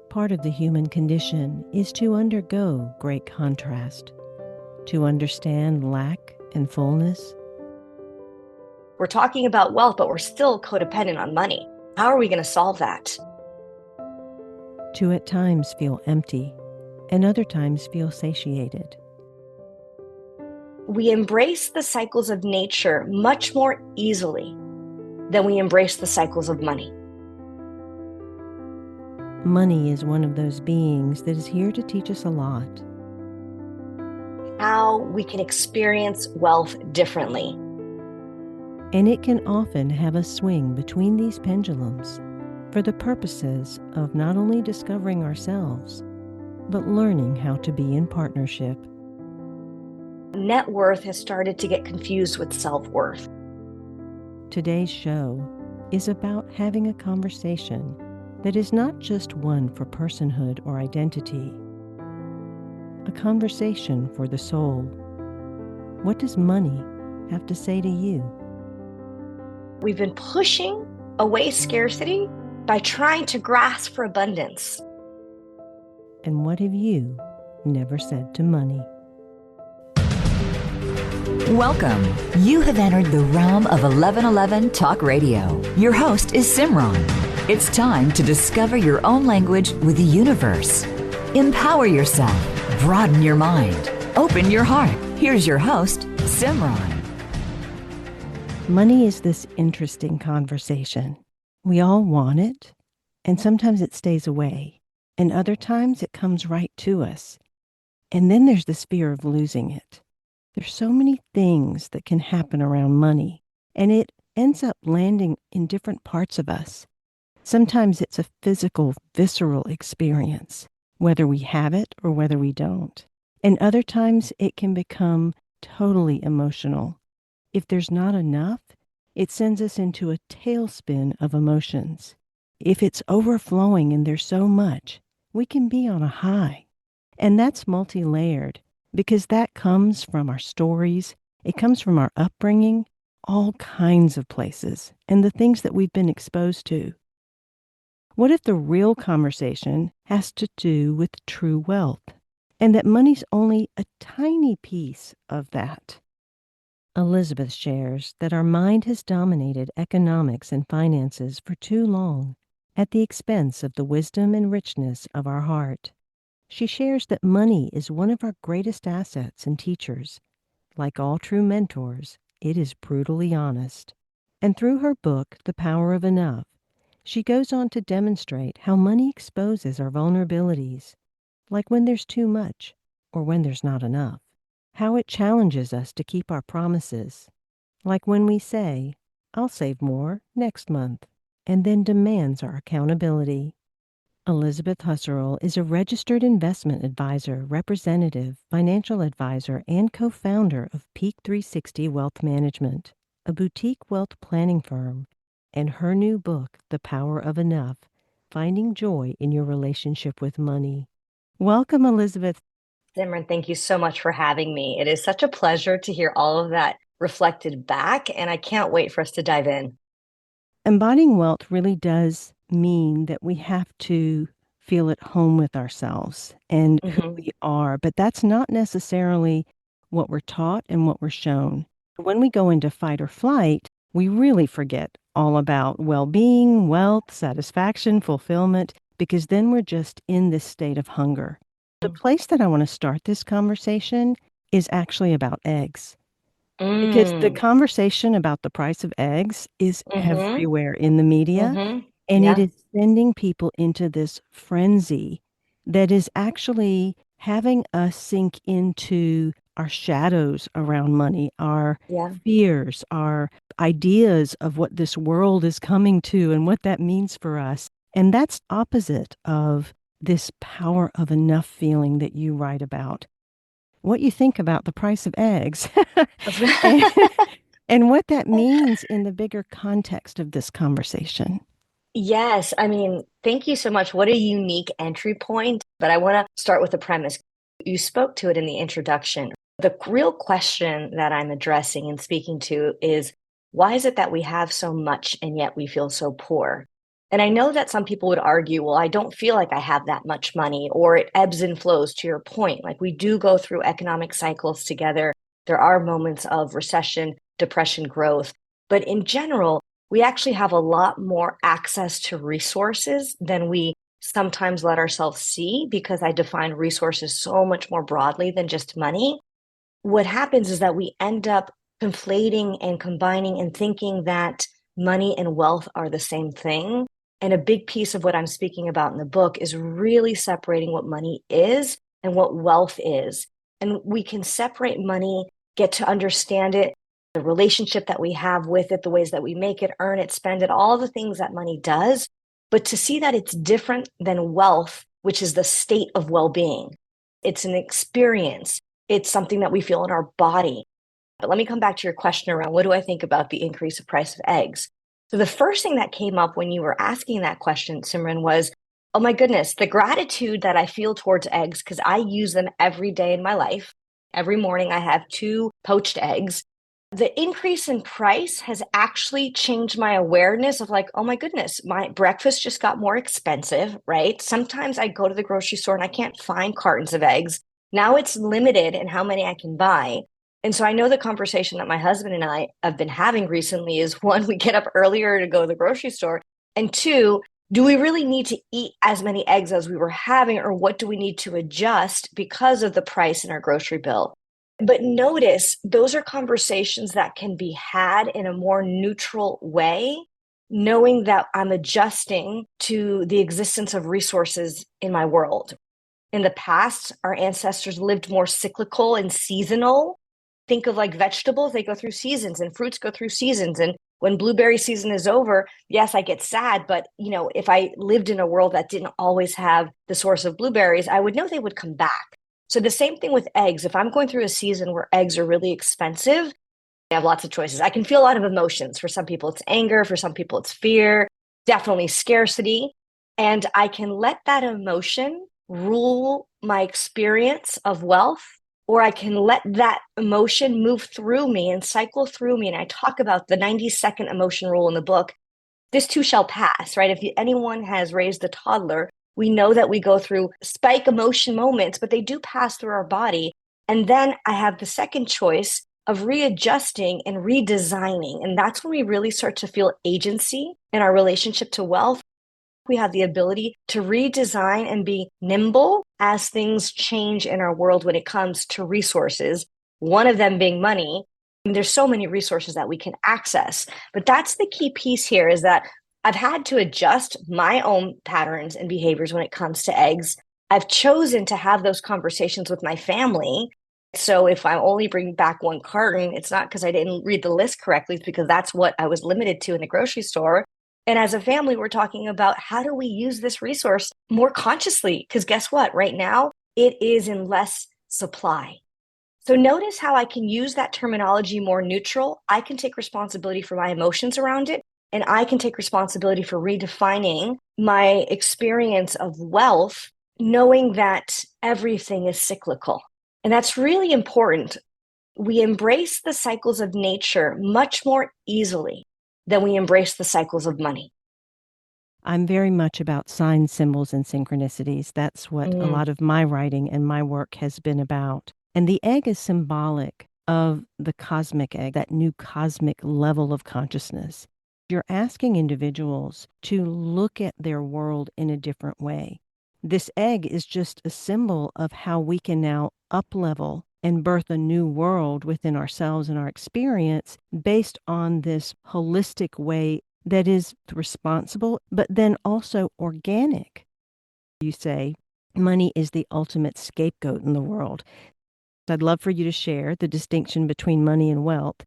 Part of the human condition is to undergo great contrast, to understand lack and fullness. We're talking about wealth, but we're still codependent on money. How are we going to solve that? To at times feel empty and other times feel satiated. We embrace the cycles of nature much more easily than we embrace the cycles of money. Money is one of those beings that is here to teach us a lot. How we can experience wealth differently. And it can often have us swing between these pendulums for the purposes of not only discovering ourselves, but learning how to be in partnership. Net worth has started to get confused with self-worth. Today's show is about having a conversation that is not just one for personhood or identity, a conversation for the soul. What does money have to say to you? We've been pushing away scarcity by trying to grasp for abundance. And what have you never said to money? Welcome. You have entered the realm of 1111 Talk Radio. Your host is Simran. It's time to discover your own language with the universe. Empower yourself. Broaden your mind. Open your heart. Here's your host, Simran. Money is this interesting conversation. We all want it, and sometimes it stays away, and other times it comes right to us. And then there's this fear of losing it. There's so many things that can happen around money, and it ends up landing in different parts of us. Sometimes it's a physical, visceral experience, whether we have it or whether we don't. And other times it can become totally emotional. If there's not enough, it sends us into a tailspin of emotions. If it's overflowing and there's so much, we can be on a high. And that's multi-layered because that comes from our stories. It comes from our upbringing, all kinds of places, and the things that we've been exposed to. What if the real conversation has to do with true wealth, and that money's only a tiny piece of that? Elizabeth shares that our mind has dominated economics and finances for too long, at the expense of the wisdom and richness of our heart. She shares that money is one of our greatest assets and teachers. Like all true mentors, it is brutally honest. And through her book, The Power of Enough, she goes on to demonstrate how money exposes our vulnerabilities, like when there's too much or when there's not enough. How it challenges us to keep our promises, like when we say, "I'll save more next month," and then demands our accountability. Elizabeth Husserl is a registered investment advisor, representative, financial advisor, and co-founder of Peak360 Wealth Management, a boutique wealth planning firm, and her new book, The Power of Enough, Finding Joy in Your Relationship with Money. Welcome, Elizabeth. Simran, thank you so much for having me. It is such a pleasure to hear all of that reflected back, and I can't wait for us to dive in. Embodying wealth really does mean that we have to feel at home with ourselves and who we are, but that's not necessarily what we're taught and what we're shown. When we go into fight or flight, we really forget all about well-being, wealth, satisfaction, fulfillment, because then we're just in this state of hunger. The place that I want to start this conversation is actually about eggs. Because the conversation about the price of eggs is everywhere in the media, and it is sending people into this frenzy that is actually having us sink into our shadows around money, our fears, our ideas of what this world is coming to and what that means for us. And that's opposite of this power of enough feeling that you write about. What you think about the price of eggs and what that means in the bigger context of this conversation. Yes, I mean, thank you so much. What a unique entry point. But I want to start with the premise. You spoke to it in the introduction. The real question that I'm addressing and speaking to is, why is it that we have so much and yet we feel so poor? And I know that some people would argue, well, I don't feel like I have that much money, or it ebbs and flows, to your point. Like, we do go through economic cycles together. There are moments of recession, depression, growth. But in general, we actually have a lot more access to resources than we sometimes let ourselves see, because I define resources so much more broadly than just money. What happens is that we end up conflating and combining and thinking that money and wealth are the same thing. And a big piece of what I'm speaking about in the book is really separating what money is and what wealth is. And we can separate money, get to understand it, the relationship that we have with it, the ways that we make it, earn it, spend it, all the things that money does. But to see that it's different than wealth, which is the state of well-being. It's an experience. It's something that we feel in our body. But let me come back to your question around, what do I think about the increase of price of eggs? So the first thing that came up when you were asking that question, Simran, was, oh my goodness, the gratitude that I feel towards eggs, because I use them every day in my life. Every morning I have 2 poached eggs. The increase in price has actually changed my awareness of, like, oh my goodness, my breakfast just got more expensive, right? Sometimes I go to the grocery store and I can't find cartons of eggs. Now it's limited in how many I can buy. And so I know the conversation that my husband and I have been having recently is, one, we get up earlier to go to the grocery store. And 2, do we really need to eat as many eggs as we were having, or what do we need to adjust because of the price in our grocery bill? But notice, those are conversations that can be had in a more neutral way, knowing that I'm adjusting to the existence of resources in my world. In the past, our ancestors lived more cyclical and seasonal. Think of like vegetables, they go through seasons, and fruits go through seasons. And when blueberry season is over, yes, I get sad, but if I lived in a world that didn't always have the source of blueberries, I would know they would come back. So the same thing with eggs. If I'm going through a season where eggs are really expensive, I have lots of choices. I can feel a lot of emotions. For some people, it's anger. For some people, it's fear, definitely scarcity. And I can let that emotion rule my experience of wealth, or I can let that emotion move through me and cycle through me. And I talk about the 90-second emotion rule in the book. This too shall pass, right? If anyone has raised a toddler, we know that we go through spike emotion moments, but they do pass through our body. And then I have the second choice of readjusting and redesigning. And that's when we really start to feel agency in our relationship to wealth. We have the ability to redesign and be nimble as things change in our world when it comes to resources, one of them being money. And there's so many resources that we can access. But that's the key piece here, is that I've had to adjust my own patterns and behaviors when it comes to eggs. I've chosen to have those conversations with my family. So if I only bring back 1 carton, it's not because I didn't read the list correctly, it's because that's what I was limited to in the grocery store. And as a family, we're talking about, how do we use this resource more consciously? Because guess what? Right now, it is in less supply. So notice how I can use that terminology more neutral. I can take responsibility for my emotions around it, and I can take responsibility for redefining my experience of wealth, knowing that everything is cyclical. And that's really important. We embrace the cycles of nature much more easily than we embrace the cycles of money. I'm very much about signs, symbols, and synchronicities. That's what a lot of my writing and my work has been about. And the egg is symbolic of the cosmic egg, that new cosmic level of consciousness. You're asking individuals to look at their world in a different way. This egg is just a symbol of how we can now up-level and birth a new world within ourselves and our experience based on this holistic way that is responsible, but then also organic. You say money is the ultimate scapegoat in the world. I'd love for you to share the distinction between money and wealth.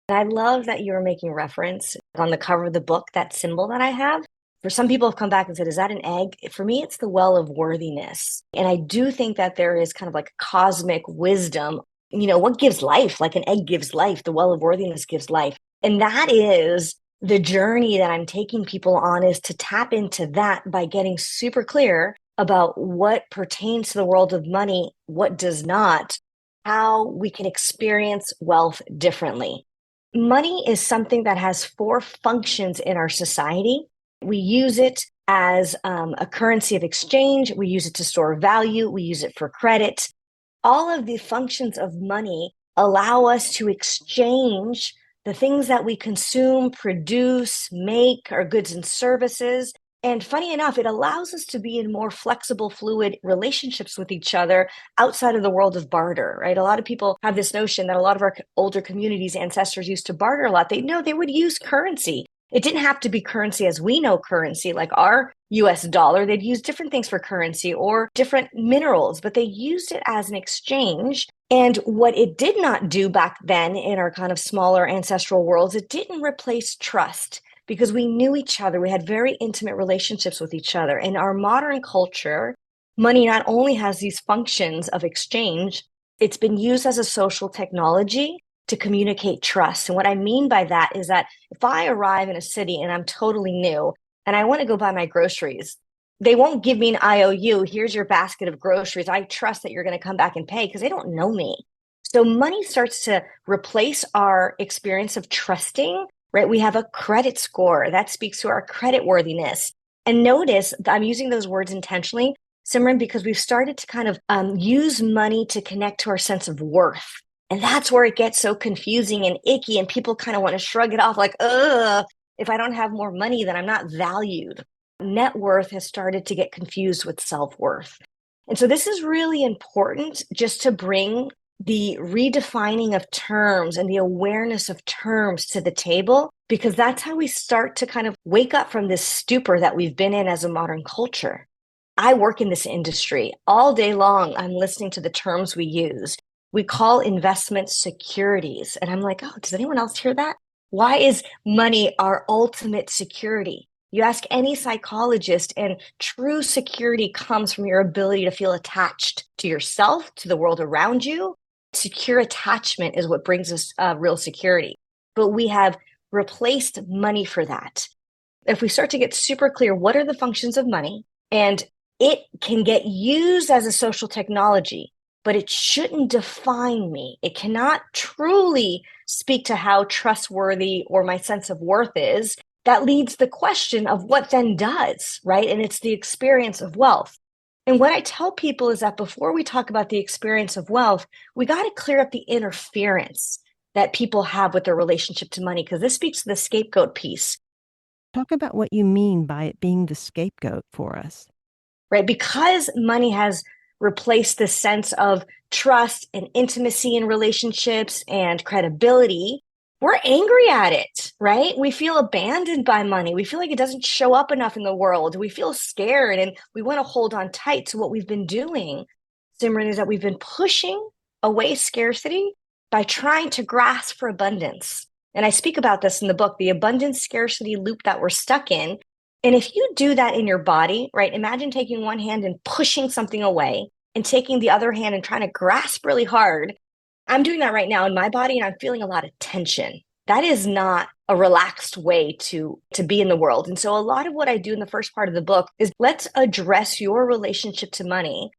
I love that you were making reference on the cover of the book, that symbol that I have. For some people have come back and said, is that an egg? For me, it's the well of worthiness. And I do think that there is kind of like cosmic wisdom. What gives life? Like an egg gives life. The well of worthiness gives life. And that is the journey that I'm taking people on, is to tap into that by getting super clear about what pertains to the world of money, what does not, how we can experience wealth differently. Money is something that has 4 functions in our society. We use it as a currency of exchange. We use it to store value. We use it for credit. All of the functions of money allow us to exchange the things that we consume, produce, make, our goods and services. And funny enough, it allows us to be in more flexible, fluid relationships with each other outside of the world of barter, right? A lot of people have this notion that a lot of our older communities, ancestors used to barter a lot. They would use currency. It didn't have to be currency as we know currency, like our US dollar. They'd use different things for currency or different minerals, but they used it as an exchange. And what it did not do back then in our kind of smaller ancestral worlds, it didn't replace trust because we knew each other. We had very intimate relationships with each other. In our modern culture, money not only has these functions of exchange, it's been used as a social technology to communicate trust. And what I mean by that is that if I arrive in a city and I'm totally new and I want to go buy my groceries, they won't give me an IOU. Here's your basket of groceries. I trust that you're going to come back and pay because they don't know me. So money starts to replace our experience of trusting, right? We have a credit score that speaks to our credit worthiness. And notice I'm using those words intentionally, Simran, because we've started to kind of use money to connect to our sense of worth. And that's where it gets so confusing and icky. And people kind of want to shrug it off like, if I don't have more money, then I'm not valued. Net worth has started to get confused with self-worth. And so this is really important just to bring the redefining of terms and the awareness of terms to the table, because that's how we start to kind of wake up from this stupor that we've been in as a modern culture. I work in this industry all day long. I'm listening to the terms we use. We call investments securities. And I'm like, oh, does anyone else hear that? Why is money our ultimate security? You ask any psychologist, and true security comes from your ability to feel attached to yourself, to the world around you. Secure attachment is what brings us real security. But we have replaced money for that. If we start to get super clear, what are the functions of money? And it can get used as a social technology, but it shouldn't define me. It cannot truly speak to how trustworthy or my sense of worth is. That leads the question of what then does, right? And it's the experience of wealth. And what I tell people is that before we talk about the experience of wealth, we got to clear up the interference that people have with their relationship to money, because this speaks to the scapegoat piece. Talk about what you mean by it being the scapegoat for us. Right? Because money has replaced the sense of trust and intimacy in relationships and credibility, we're angry at it, right? We feel abandoned by money. We feel like it doesn't show up enough in the world. We feel scared and we want to hold on tight to what we've been doing. Simran, is that we've been pushing away scarcity by trying to grasp for abundance. And I speak about this in the book, the abundance scarcity loop that we're stuck in. And if you do that in your body, right, imagine taking one hand and pushing something away and taking the other hand and trying to grasp really hard. I'm doing that right now in my body and I'm feeling a lot of tension. That is not a relaxed way to be in the world. And so a lot of what I do in the first part of the book is let's address your relationship to money.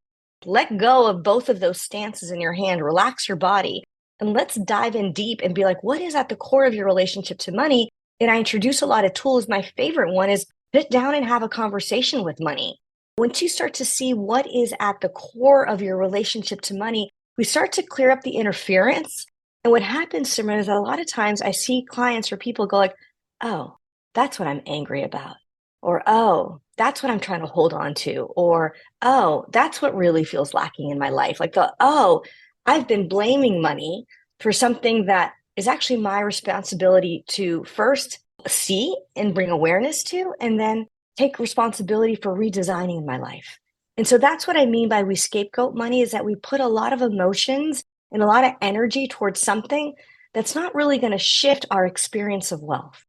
Let go of both of those stances in your hand, relax your body, and let's dive in deep and be like, what is at the core of your relationship to money? And I introduce a lot of tools. My favorite one is sit down and have a conversation with money. Once you start to see what is at the core of your relationship to money, we start to clear up the interference. And what happens, Simran, is that a lot of times I see clients or people go like, oh, that's what I'm angry about. Or, oh, that's what I'm trying to hold on to. Or, oh, that's what really feels lacking in my life. Like I've been blaming money for something that is actually my responsibility to first see and bring awareness to, and then take responsibility for redesigning in my life. And so that's what I mean by we scapegoat money, is that we put a lot of emotions and a lot of energy towards something that's not really going to shift our experience of wealth.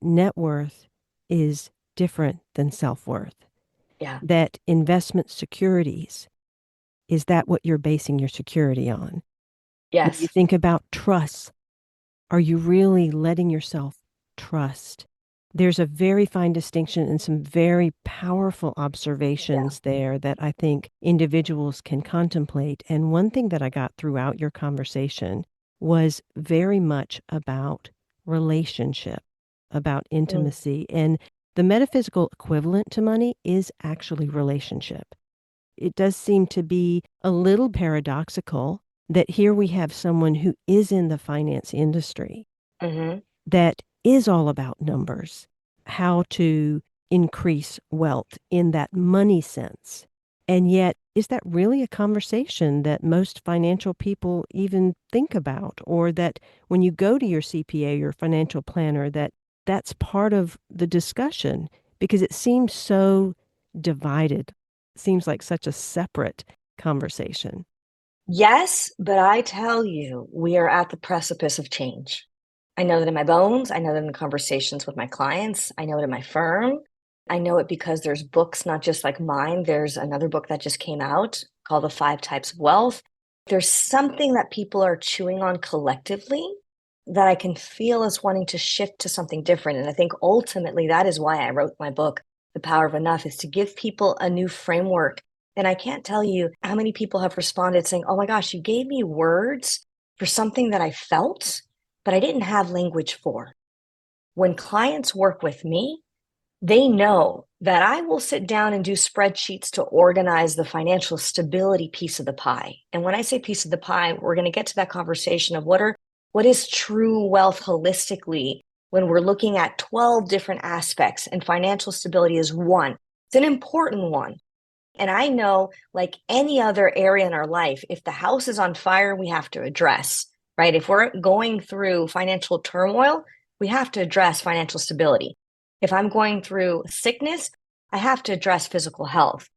Net worth is different than self-worth. Yeah. That investment securities, is that what you're basing your security on? Yes. When you think about trust, are you really letting yourself trust? There's a very fine distinction and some very powerful observations there that I think individuals can contemplate. And one thing that I got throughout your conversation was very much about relationship, about intimacy. And The metaphysical equivalent to money is actually relationship. It does seem to be a little paradoxical that here we have someone who is in the finance industry Mm-hmm. that is all about numbers, how to increase wealth in that money sense. And yet, is that really a conversation that most financial people even think about? Or that when you go to your CPA or financial planner, that's part of the discussion? Because it seems so divided. It seems like such a separate conversation. Yes, but I tell you, we are at the precipice of change. I know that in my bones. I know that in the conversations with my clients. I know it in my firm. I know it because there's books, not just like mine. There's another book that just came out called The 5 Types of Wealth. There's something that people are chewing on collectively that I can feel as wanting to shift to something different. And I think ultimately that is why I wrote my book, The Power of Enough, is to give people a new framework. And I can't tell you how many people have responded saying, oh my gosh, you gave me words for something that I felt, but I didn't have language for. When clients work with me, they know that I will sit down and do spreadsheets to organize the financial stability piece of the pie. And when I say piece of the pie, we're going to get to that conversation of what is true wealth holistically when we're looking at 12 different aspects, and financial stability is one. It's an important one. And I know, like any other area in our life, if the house is on fire, we have to address, right? If we're going through financial turmoil, we have to address financial stability. If I'm going through sickness, I have to address physical health.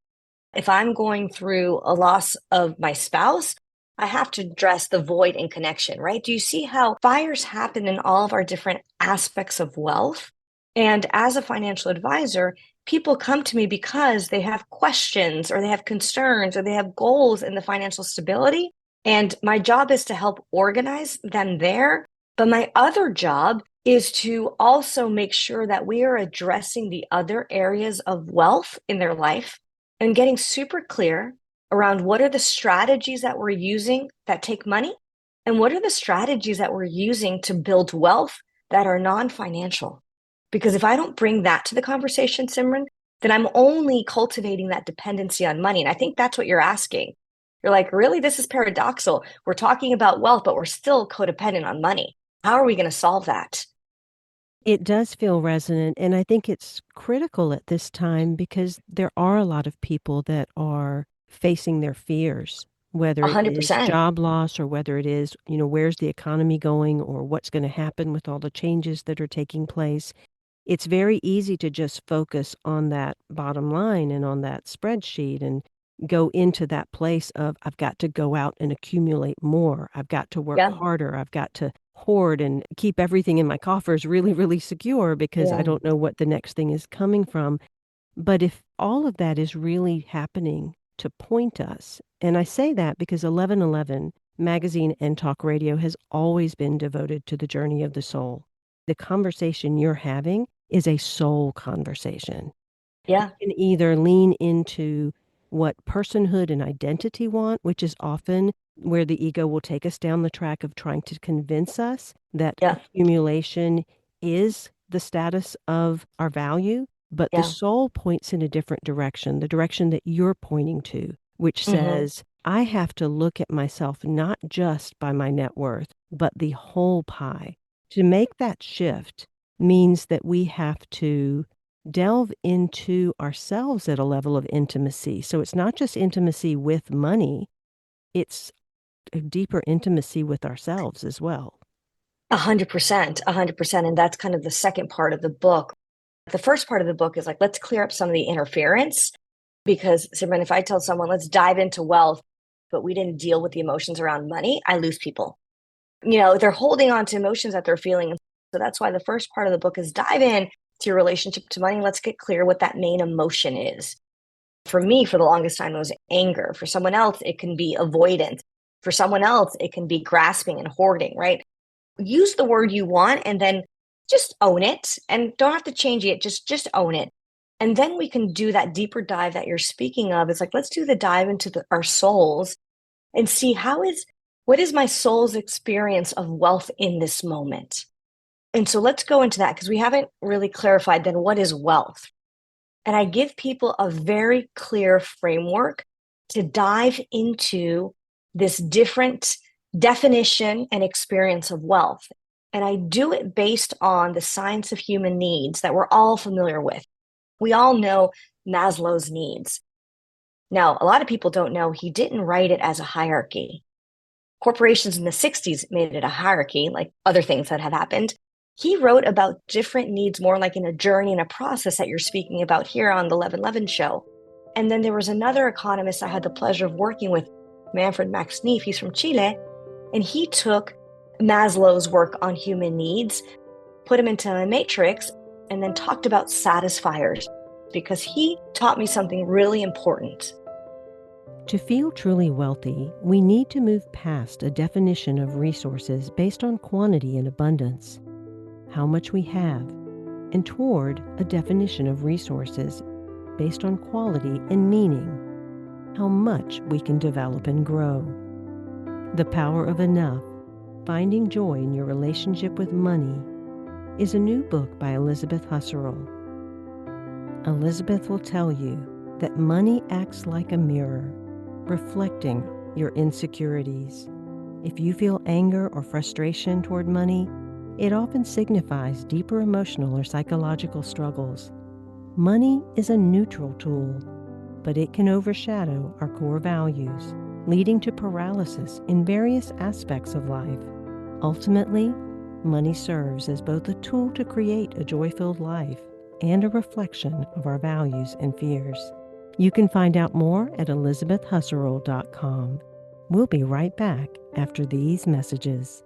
If I'm going through a loss of my spouse, I have to address the void in connection, right? Do you see how fires happen in all of our different aspects of wealth? And as a financial advisor, people come to me because they have questions or they have concerns or they have goals in the financial stability. And my job is to help organize them there. But my other job is to also make sure that we are addressing the other areas of wealth in their life and getting super clear around what are the strategies that we're using that take money and what are the strategies that we're using to build wealth that are non-financial. Because if I don't bring that to the conversation, Simran, then I'm only cultivating that dependency on money. And I think that's what you're asking. You're like, really, this is paradoxical. We're talking about wealth, but we're still codependent on money. How are we going to solve that? It does feel resonant, and I think it's critical at this time because there are a lot of people that are facing their fears, whether it is 100%. job loss or whether it is, where's the economy going or what's going to happen with all the changes that are taking place. It's very easy to just focus on that bottom line and on that spreadsheet and go into that place of, I've got to go out and accumulate more. I've got to work Yeah. harder. I've got to hoard and keep everything in my coffers really, really secure because I Yeah. don't know what the next thing is coming from. But if all of that is really happening to point us, and I say that because 1111 magazine and talk radio has always been devoted to the journey of the soul. The conversation you're having is a soul conversation. Yeah. You can either lean into what personhood and identity want, which is often where the ego will take us down the track of trying to convince us that Yeah. accumulation is the status of our value. But the Yeah. soul points in a different direction, the direction that you're pointing to, which Mm-hmm. says, I have to look at myself not just by my net worth, but the whole pie. To make that shift means that we have to delve into ourselves at a level of intimacy. So it's not just intimacy with money, it's a deeper intimacy with ourselves as well. 100%. 100%. And that's kind of the second part of the book. The first part of the book is like, let's clear up some of the interference. Because, Simran, if I tell someone, let's dive into wealth, but we didn't deal with the emotions around money, I lose people. They're holding on to emotions that they're feeling. So that's why the first part of the book is dive in to your relationship to money. Let's get clear what that main emotion is. For me, for the longest time, it was anger. For someone else, it can be avoidance. For someone else, it can be grasping and hoarding, right? Use the word you want and then just own it and don't have to change it. Just own it. And then we can do that deeper dive that you're speaking of. It's like, let's do the dive into our souls and see what is my soul's experience of wealth in this moment? And so let's go into that because we haven't really clarified then what is wealth. And I give people a very clear framework to dive into this different definition and experience of wealth. And I do it based on the science of human needs that we're all familiar with. We all know Maslow's needs. Now, a lot of people don't know he didn't write it as a hierarchy. Corporations in the 60s made it a hierarchy, like other things that have happened. He wrote about different needs more like in a journey and a process that you're speaking about here on the 1111 show. And then there was another economist I had the pleasure of working with, Manfred Max Neef. He's from Chile. And he took Maslow's work on human needs, put him into a matrix, and then talked about satisfiers because he taught me something really important. To feel truly wealthy, we need to move past a definition of resources based on quantity and abundance, how much we have, and toward a definition of resources based on quality and meaning, how much we can develop and grow. The Power of Enough, Finding Joy in Your Relationship with Money, is a new book by Elizabeth Husserl. Elizabeth will tell you that money acts like a mirror, reflecting your insecurities. If you feel anger or frustration toward money, it often signifies deeper emotional or psychological struggles. Money is a neutral tool, but it can overshadow our core values, leading to paralysis in various aspects of life. Ultimately, money serves as both a tool to create a joy-filled life and a reflection of our values and fears. You can find out more at elizabethhusserl.com. We'll be right back after these messages.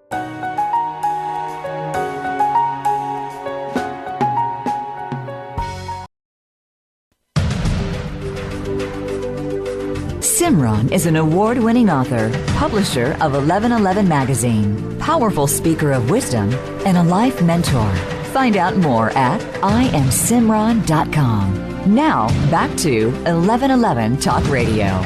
Simran is an award-winning author, publisher of 1111 Magazine, powerful speaker of wisdom, and a life mentor. Find out more at IamSimran.com. Now, back to 1111 Talk Radio.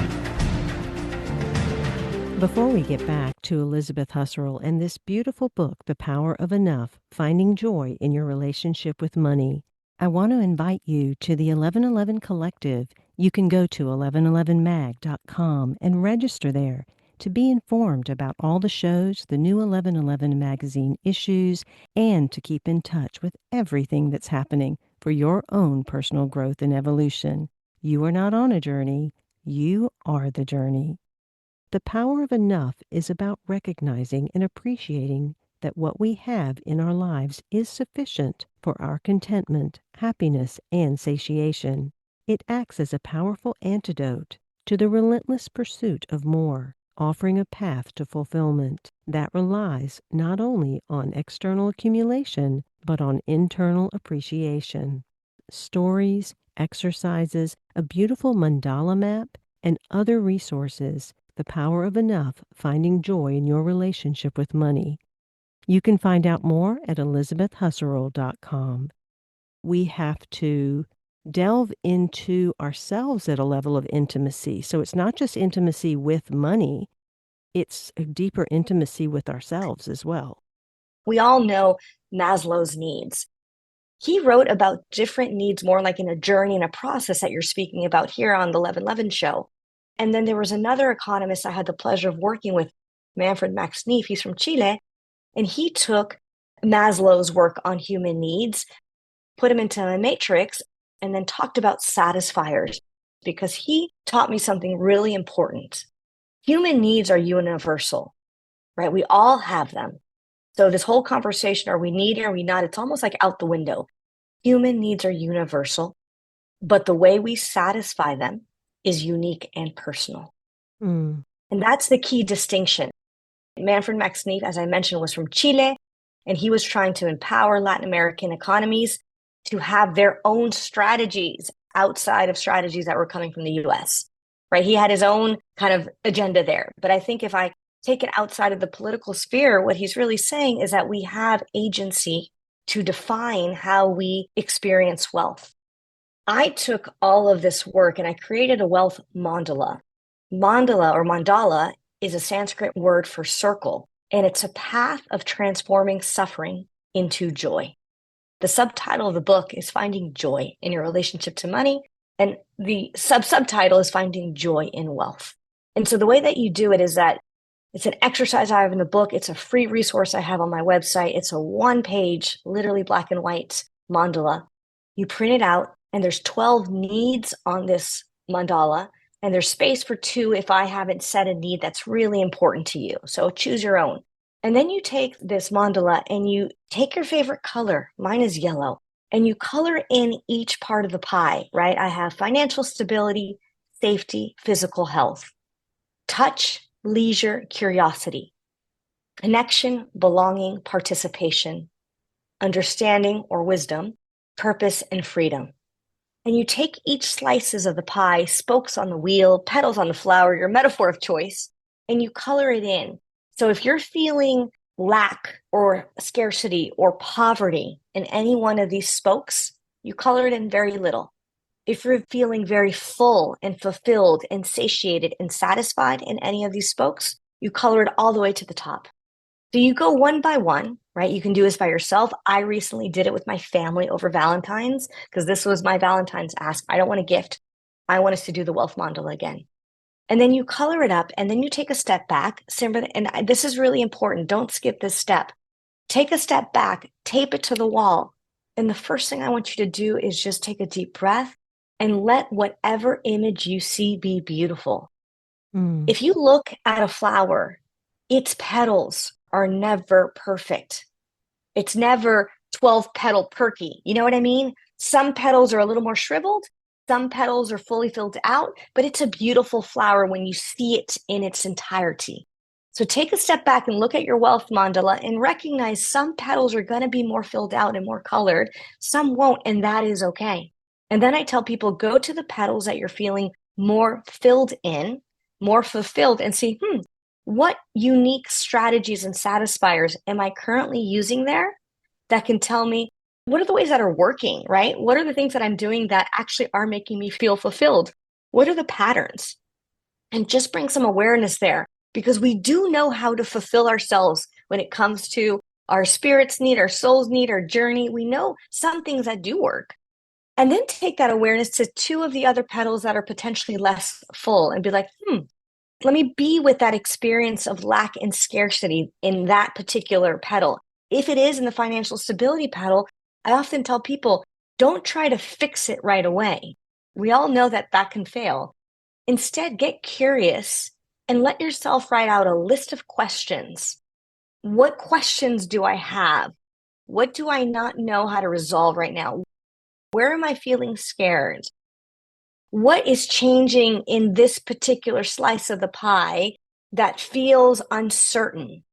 Before we get back to Elizabeth Husserl and this beautiful book, The Power of Enough, Finding Joy in Your Relationship with Money, I want to invite you to the 1111 Collective. You can go to 1111mag.com and register there to be informed about all the shows, the new 1111 magazine issues, and to keep in touch with everything that's happening for your own personal growth and evolution. You are not on a journey, you are the journey. The Power of Enough is about recognizing and appreciating that what we have in our lives is sufficient for our contentment, happiness, and satiation. It acts as a powerful antidote to the relentless pursuit of more, offering a path to fulfillment that relies not only on external accumulation, but on internal appreciation. Stories, exercises, a beautiful mandala map, and other resources. The Power of Enough, Finding Joy in Your Relationship with Money. You can find out more at elizabethhusserl.com. We have to delve into ourselves at a level of intimacy. So it's not just intimacy with money, it's a deeper intimacy with ourselves as well. We all know Maslow's needs. He wrote about different needs more like in a journey and a process that you're speaking about here on the 1111 show. And then there was another economist I had the pleasure of working with, Manfred Max Neef. He's from Chile. And he took Maslow's work on human needs, put him into a matrix, and then talked about satisfiers because he taught me something really important. Human needs are universal, right? We all have them. So this whole conversation, are we needy, are we not? It's almost like out the window. Human needs are universal, but the way we satisfy them is unique and personal. And that's the key distinction. Manfred Max Neef, as I mentioned, was from Chile, and he was trying to empower Latin American economies to have their own strategies outside of strategies that were coming from the US, right? He had his own kind of agenda there. But I think if I take it outside of the political sphere, what he's really saying is that we have agency to define how we experience wealth. I took all of this work and I created a wealth mandala. Mandala is a Sanskrit word for circle, and it's a path of transforming suffering into joy. The subtitle of the book is Finding Joy in Your Relationship to Money, and the subtitle is Finding Joy in Wealth. And so the way that you do it is that it's an exercise I have in the book. It's a free resource I have on my website. It's a 1-page, literally black and white mandala. You print it out, and there's 12 needs on this mandala, and there's space for 2 if I haven't set a need that's really important to you. So choose your own. And then you take this mandala and you take your favorite color. Mine is yellow. And you color in each part of the pie, right? I have financial stability, safety, physical health, touch, leisure, curiosity, connection, belonging, participation, understanding or wisdom, purpose, and freedom. And you take each slices of the pie, spokes on the wheel, petals on the flower, your metaphor of choice, and you color it in. So if you're feeling lack or scarcity or poverty in any one of these spokes, you color it in very little. If you're feeling very full and fulfilled and satiated and satisfied in any of these spokes, you color it all the way to the top. So you go one by one, right? You can do this by yourself. I recently did it with my family over Valentine's because this was my Valentine's ask. I don't want a gift. I want us to do the wealth mandala again. And then you color it up, and then you take a step back. Simran, and this is really important. Don't skip this step. Take a step back, tape it to the wall. And the first thing I want you to do is just take a deep breath and let whatever image you see be beautiful. If you look at a flower, its petals are never perfect. It's never 12-petal perky. You know what I mean? Some petals are a little more shriveled. Some petals are fully filled out, but it's a beautiful flower when you see it in its entirety. So take a step back and look at your wealth mandala and recognize some petals are going to be more filled out and more colored. Some won't, and that is okay. And then I tell people, go to the petals that you're feeling more filled in, more fulfilled, and see, what unique strategies and satisfiers am I currently using there that can tell me what are the ways that are working, right? What are the things that I'm doing that actually are making me feel fulfilled? What are the patterns? And just bring some awareness there, because we do know how to fulfill ourselves when it comes to our spirit's need, our soul's need, our journey. We know some things that do work. And then take that awareness to 2 of the other petals that are potentially less full and be like, let me be with that experience of lack and scarcity in that particular petal. If it is in the financial stability petal, I often tell people, don't try to fix it right away. We all know that that can fail. Instead, get curious and let yourself write out a list of questions. What questions do I have? What do I not know how to resolve right now? Where am I feeling scared? What is changing in this particular slice of the pie that feels uncertain?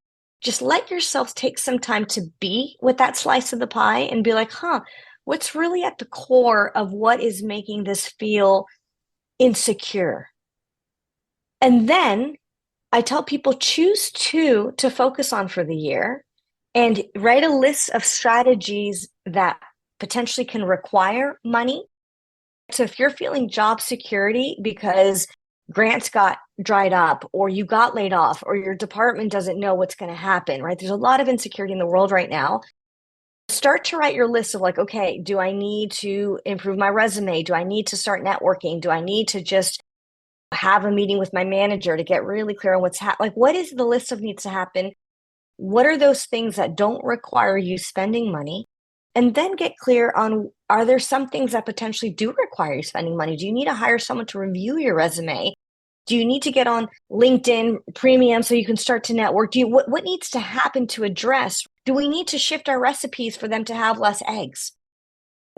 Just let yourself take some time to be with that slice of the pie and be like, what's really at the core of what is making this feel insecure? And then I tell people, choose 2 to focus on for the year and write a list of strategies that potentially can require money. So if you're feeling job security because grants got dried up or you got laid off or your department doesn't know what's going to happen, right? There's a lot of insecurity in the world right now. Start to write your list of like, okay, do I need to improve my resume? Do I need to start networking? Do I need to just have a meeting with my manager to get really clear on what's happening? Like, what is the list of needs to happen? What are those things that don't require you spending money? And then get clear on, are there some things that potentially do require you spending money? Do you need to hire someone to review your resume? Do you need to get on LinkedIn Premium so you can start to network? What needs to happen to address? Do we need to shift our recipes for them to have less eggs?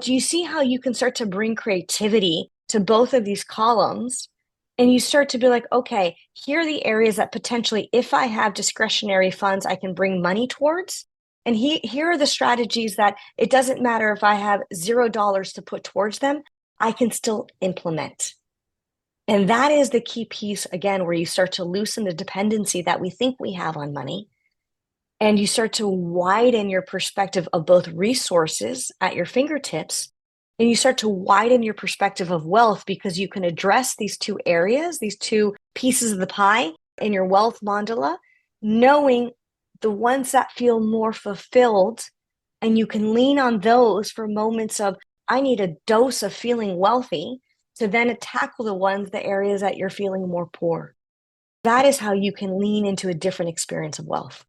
Do you see how you can start to bring creativity to both of these columns? And you start to be like, okay, here are the areas that potentially, if I have discretionary funds, I can bring money towards. And here are the strategies that it doesn't matter if I have $0 to put towards them, I can still implement. And that is the key piece, again, where you start to loosen the dependency that we think we have on money. And you start to widen your perspective of both resources at your fingertips. And you start to widen your perspective of wealth because you can address these 2 areas, these 2 pieces of the pie in your wealth mandala, knowing the ones that feel more fulfilled And you can lean on those for moments of, I need a dose of feeling wealthy, to then tackle the areas that you're feeling more poor. That is how you can lean into a different experience of wealth.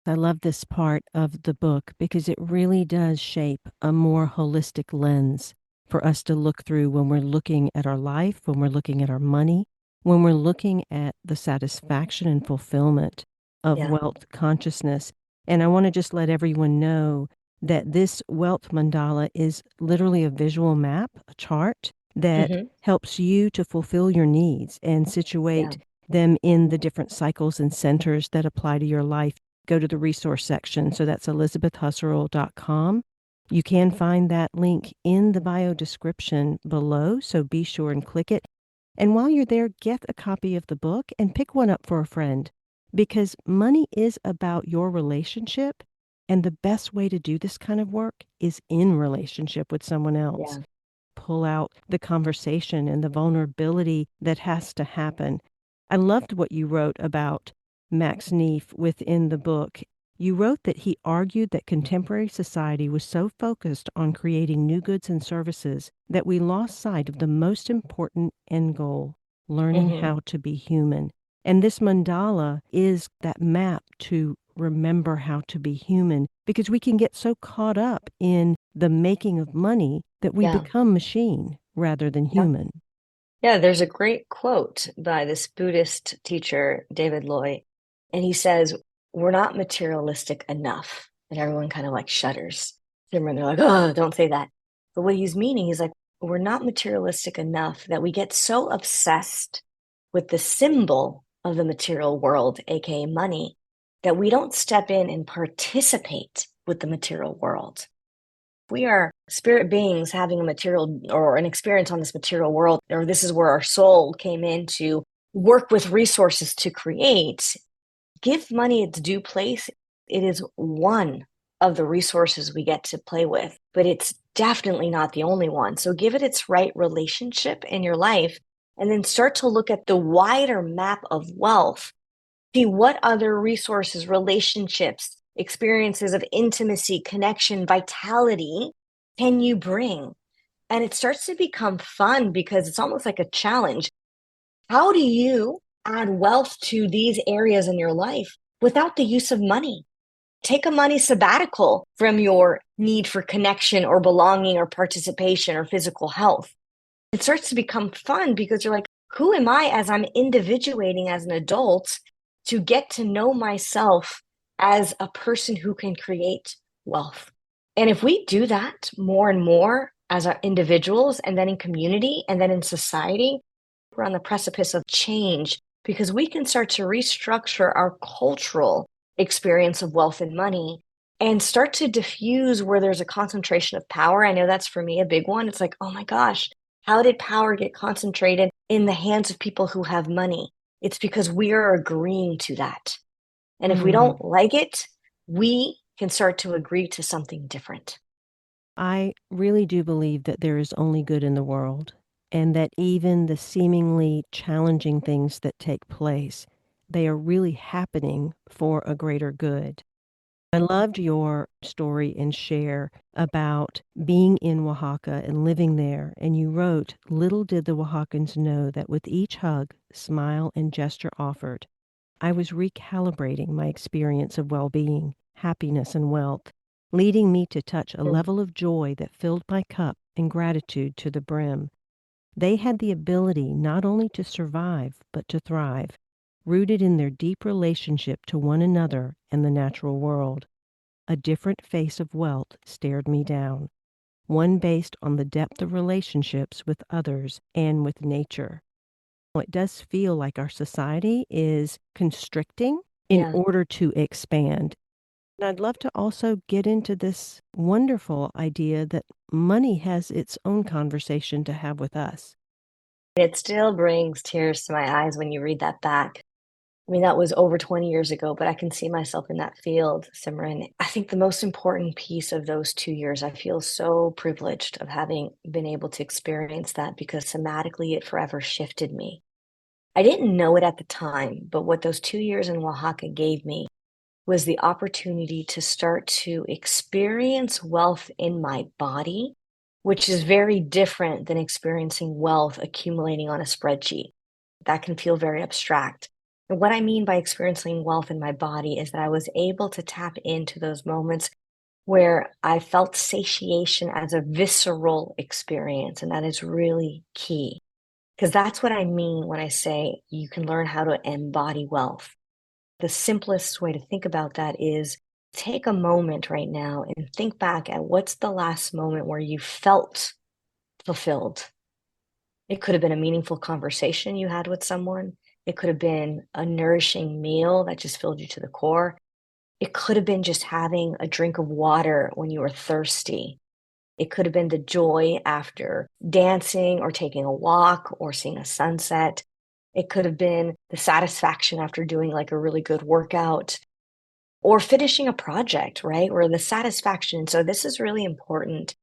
I love this part of the book because it really does shape a more holistic lens for us to look through when we're looking at our life, when we're looking at our money, when we're looking at the satisfaction and fulfillment of Yeah. wealth consciousness. And I want to just let everyone know that this wealth mandala is literally a visual map, a chart that Mm-hmm. helps you to fulfill your needs and Yeah. situate them in the different cycles and centers that apply to your life. Go to the resource section. So that's elizabethhusserl.com. You can find that link in the bio description below, so be sure and click it. And while you're there, get a copy of the book and pick one up for a friend, because money is about your relationship. And the best way to do this kind of work is in relationship with someone else. Yeah. Pull out the conversation and the vulnerability that has to happen. I loved what you wrote about Max Neef within the book. You wrote that he argued that contemporary society was so focused on creating new goods and services that we lost sight of the most important end goal, learning Mm-hmm. how to be human. And this mandala is that map to remember how to be human, because we can get so caught up in the making of money that we Yeah. become machine rather than Yep. human. Yeah, there's a great quote by this Buddhist teacher, David Loy, and he says, we're not materialistic enough. And everyone kind of like shudders. Simran, they're like, oh, don't say that. But what he's meaning, he's like, we're not materialistic enough that we get so obsessed with the symbol of the material world, aka money, that we don't step in and participate with the material world. We are spirit beings having a material or an experience on this material world, or this is where our soul came in to work with resources to create. Give money its due place. It is one of the resources we get to play with, but it's definitely not the only one. So give it its right relationship in your life, and then start to look at the wider map of wealth. See what other resources, relationships, experiences of intimacy, connection, vitality can you bring? And it starts to become fun because it's almost like a challenge. How do you add wealth to these areas in your life without the use of money? Take a money sabbatical from your need for connection or belonging or participation or physical health. It starts to become fun because you're like, who am I as I'm individuating as an adult to get to know myself as a person who can create wealth? And if we do that more and more as our individuals, and then in community, and then in society, we're on the precipice of change, because we can start to restructure our cultural experience of wealth and money and start to diffuse where there's a concentration of power. I know that's for me a big one. It's like, oh my gosh, how did power get concentrated in the hands of people who have money? It's because we are agreeing to that. And if we don't like it, we can start to agree to something different. I really do believe that there is only good in the world, and that even the seemingly challenging things that take place, they are really happening for a greater good. I loved your story and share about being in Oaxaca and living there. And you wrote, little did the Oaxacans know that with each hug, smile, and gesture offered, I was recalibrating my experience of well-being, happiness, and wealth, leading me to touch a level of joy that filled my cup and gratitude to the brim. They had the ability not only to survive, but to thrive, rooted in their deep relationship to one another and the natural world. A different face of wealth stared me down, one based on the depth of relationships with others and with nature. It does feel like our society is constricting in Yeah. order to expand. And I'd love to also get into this wonderful idea that money has its own conversation to have with us. It still brings tears to my eyes when you read that back. I mean, that was over 20 years ago, but I can see myself in that field, Simran. I think the most important piece of those 2 years, I feel so privileged of having been able to experience that, because somatically it forever shifted me. I didn't know it at the time, but what those 2 years in Oaxaca gave me was the opportunity to start to experience wealth in my body, which is very different than experiencing wealth accumulating on a spreadsheet. That can feel very abstract. And what I mean by experiencing wealth in my body is that I was able to tap into those moments where I felt satiation as a visceral experience. And that is really key, because that's what I mean when I say you can learn how to embody wealth. The simplest way to think about that is take a moment right now and think back at what's the last moment where you felt fulfilled. It could have been a meaningful conversation you had with someone. It could have been a nourishing meal that just filled you to the core. It could have been just having a drink of water when you were thirsty. It could have been the joy after dancing or taking a walk or seeing a sunset. It could have been the satisfaction after doing like a really good workout or finishing a project, right? Or the satisfaction. So this is really important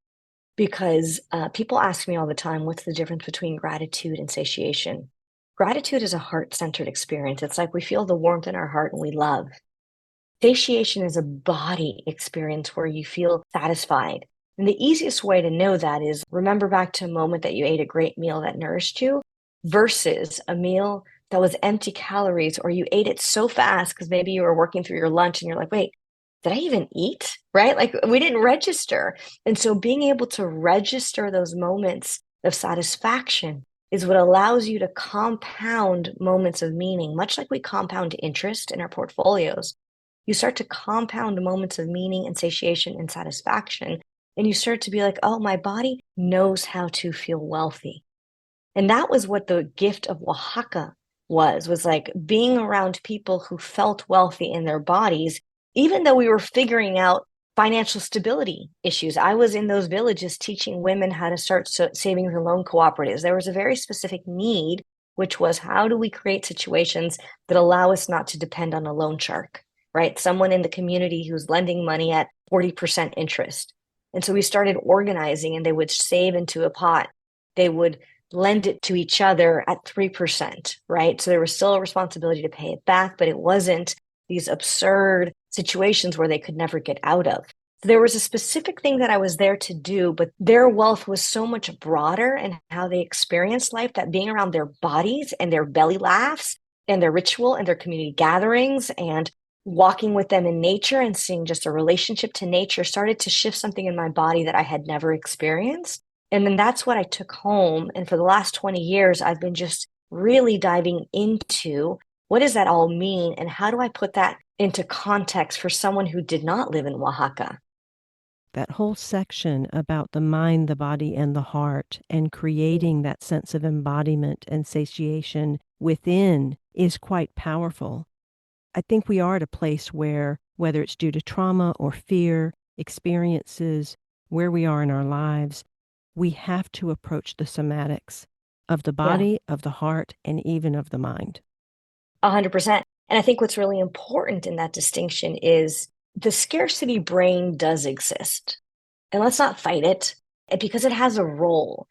because people ask me all the time, what's the difference between gratitude and satiation? Gratitude is a heart-centered experience. It's like we feel the warmth in our heart and we love. Satiation is a body experience where you feel satisfied. And the easiest way to know that is remember back to a moment that you ate a great meal that nourished you versus a meal that was empty calories, or you ate it so fast because maybe you were working through your lunch and you're like, wait, did I even eat? Right? Like we didn't register. And so being able to register those moments of satisfaction is what allows you to compound moments of meaning, much like we compound interest in our portfolios. You start to compound moments of meaning and satiation and satisfaction. And you start to be like, oh, my body knows how to feel wealthy. And that was what the gift of Oaxaca was like being around people who felt wealthy in their bodies, even though we were figuring out financial stability issues. I was in those villages teaching women how to start savings and loan cooperatives. There was a very specific need, which was how do we create situations that allow us not to depend on a loan shark, right? Someone in the community who's lending money at 40% interest. And so we started organizing, and they would save into a pot. They would lend it to each other at 3%, right? So there was still a responsibility to pay it back, but it wasn't these absurd situations where they could never get out of. So there was a specific thing that I was there to do, but their wealth was so much broader in how they experienced life that being around their bodies and their belly laughs and their ritual and their community gatherings and walking with them in nature and seeing just a relationship to nature started to shift something in my body that I had never experienced. And then that's what I took home. And for the last 20 years, I've been just really diving into what does that all mean? And how do I put that into context for someone who did not live in Oaxaca? That whole section about the mind, the body, and the heart, and creating that sense of embodiment and satiation within is quite powerful. I think we are at a place where, whether it's due to trauma or fear, experiences, where we are in our lives, we have to approach the somatics of the body, of the heart, and even of the mind. 100%. And I think what's really important in that distinction is the scarcity brain does exist. And let's not fight it because it has a role.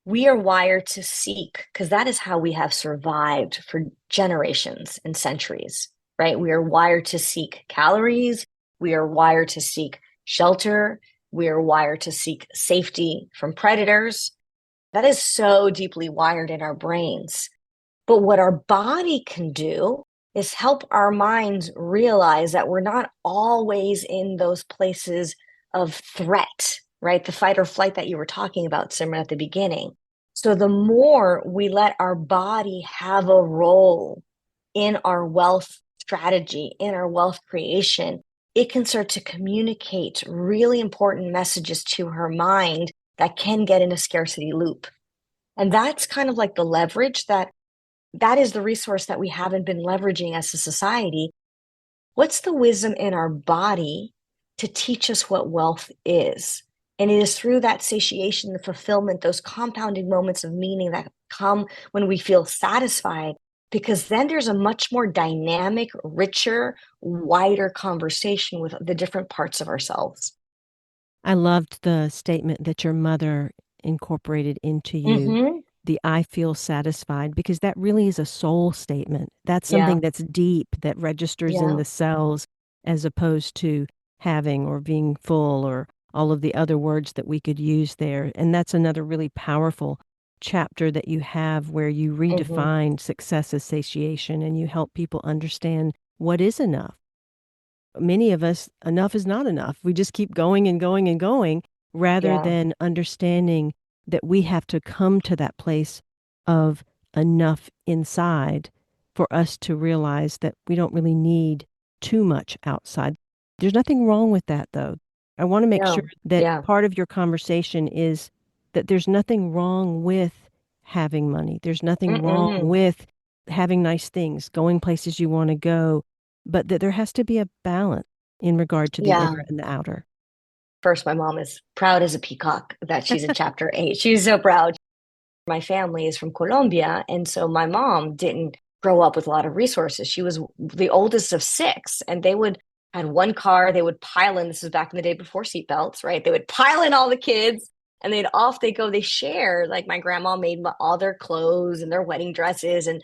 We are wired to seek, because that is how we have survived for generations and centuries, right? We are wired to seek calories. We are wired to seek shelter. We are wired to seek safety from predators. That is so deeply wired in our brains. But what our body can do is help our minds realize that we're not always in those places of threat, right? The fight or flight that you were talking about, Simran, at the beginning. So the more we let our body have a role in our wealth strategy, in our wealth creation, it can start to communicate really important messages to her mind that can get in a scarcity loop. And that's kind of like the leverage that is the resource that we haven't been leveraging as a society. What's the wisdom in our body to teach us what wealth is? And it is through that satiation, the fulfillment, those compounding moments of meaning that come when we feel satisfied, because then there's a much more dynamic, richer, wider conversation with the different parts of ourselves. I loved the statement that your mother incorporated into you, the I feel satisfied, because that really is a soul statement. That's something that's deep, that registers in the cells. as opposed to having or being full or all of the other words that we could use there. And that's another really powerful chapter that you have where you redefine success as satiation and you help people understand what is enough. Many of us, enough is not enough. We just keep going and going and going rather than understanding that we have to come to that place of enough inside for us to realize that we don't really need too much outside. There's nothing wrong with that, though. I want to make sure that part of your conversation is that there's nothing wrong with having money. There's nothing wrong with having nice things, going places you want to go, but that there has to be a balance in regard to the inner and the outer. First, my mom is proud as a peacock that she's in chapter 8. She's so proud. My family is from Colombia, and so my mom didn't grow up with a lot of resources. She was the oldest of 6, and they had one car. They would pile in. This was back in the day before seatbelts, right? They would pile in all the kids, and off they go. They share. Like my grandma made all their clothes and their wedding dresses, and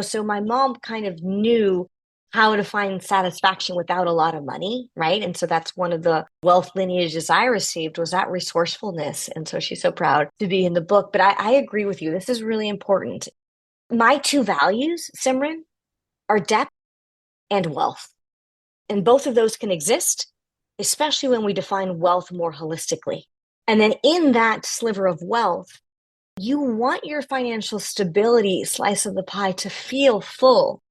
so my mom kind of knew how to find satisfaction without a lot of money, right? And so that's one of the wealth lineages I received was that resourcefulness. And so she's so proud to be in the book. But I agree with you. This is really important. My 2 values, Simran, are depth and wealth. And both of those can exist, especially when we define wealth more holistically. And then in that sliver of wealth, you want your financial stability slice of the pie to feel full.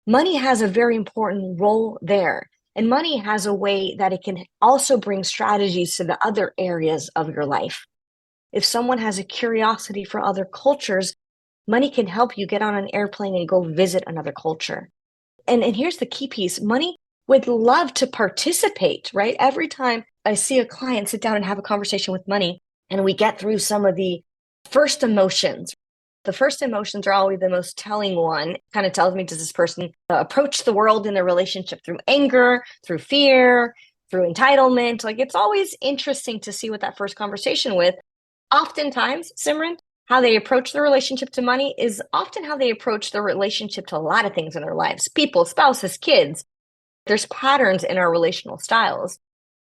Money has a very important role there. And money has a way that it can also bring strategies to the other areas of your life. If someone has a curiosity for other cultures, money can help you get on an airplane and go visit another culture. And here's the key piece. Money would love to participate, right? Every time I see a client sit down and have a conversation with money, and we get through some of the first emotions. The first emotions are always the most telling one. Kind of tells me, does this person approach the world in their relationship through anger, through fear, through entitlement? Like it's always interesting to see what that first conversation with. Oftentimes, Simran, how they approach the relationship to money is often how they approach the relationship to a lot of things in their lives. People, spouses, kids. There's patterns in our relational styles.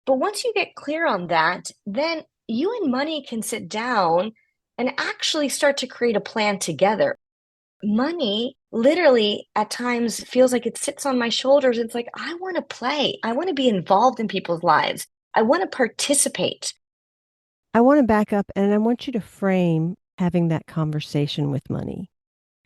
But once you get clear on that, then you and money can sit down and actually start to create a plan together. Money literally at times feels like it sits on my shoulders. It's like, I want to play. I want to be involved in people's lives. I want to participate. I want to back up and I want you to frame having that conversation with money.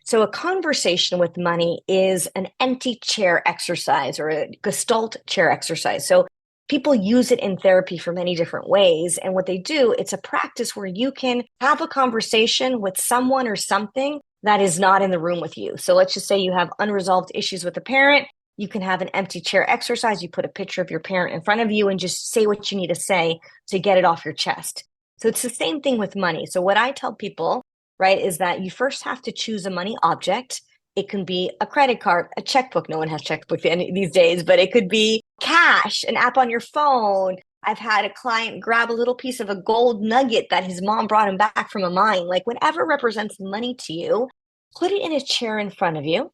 So a conversation with money is an empty chair exercise or a Gestalt chair exercise. So people use it in therapy for many different ways. And what they do, it's a practice where you can have a conversation with someone or something that is not in the room with you. So let's just say you have unresolved issues with a parent. You can have an empty chair exercise. You put a picture of your parent in front of you and just say what you need to say to get it off your chest. So it's the same thing with money. So what I tell people, right, is that you first have to choose a money object. It can be a credit card, a checkbook. No one has checkbook these days, but it could be cash, an app on your phone. I've had a client grab a little piece of a gold nugget that his mom brought him back from a mine. Like whatever represents money to you, put it in a chair in front of you.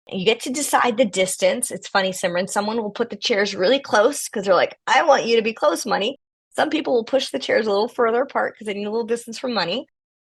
And you get to decide the distance. It's funny, Simran, someone will put the chairs really close because they're like, I want you to be close, money. Some people will push the chairs a little further apart because they need a little distance from money.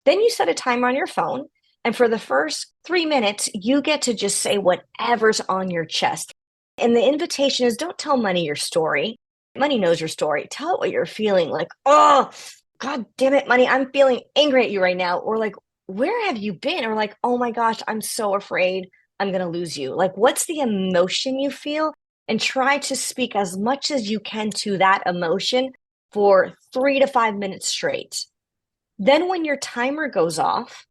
Then you set a timer on your phone. And for the first 3 minutes, you get to just say whatever's on your chest. And the invitation is don't tell money your story. Money knows your story. Tell it what you're feeling. Like, oh, God damn it, money. I'm feeling angry at you right now. Or like, where have you been? Or like, oh my gosh, I'm so afraid I'm going to lose you. Like, what's the emotion you feel? And try to speak as much as you can to that emotion for 3 to 5 minutes straight. Then when your timer goes off,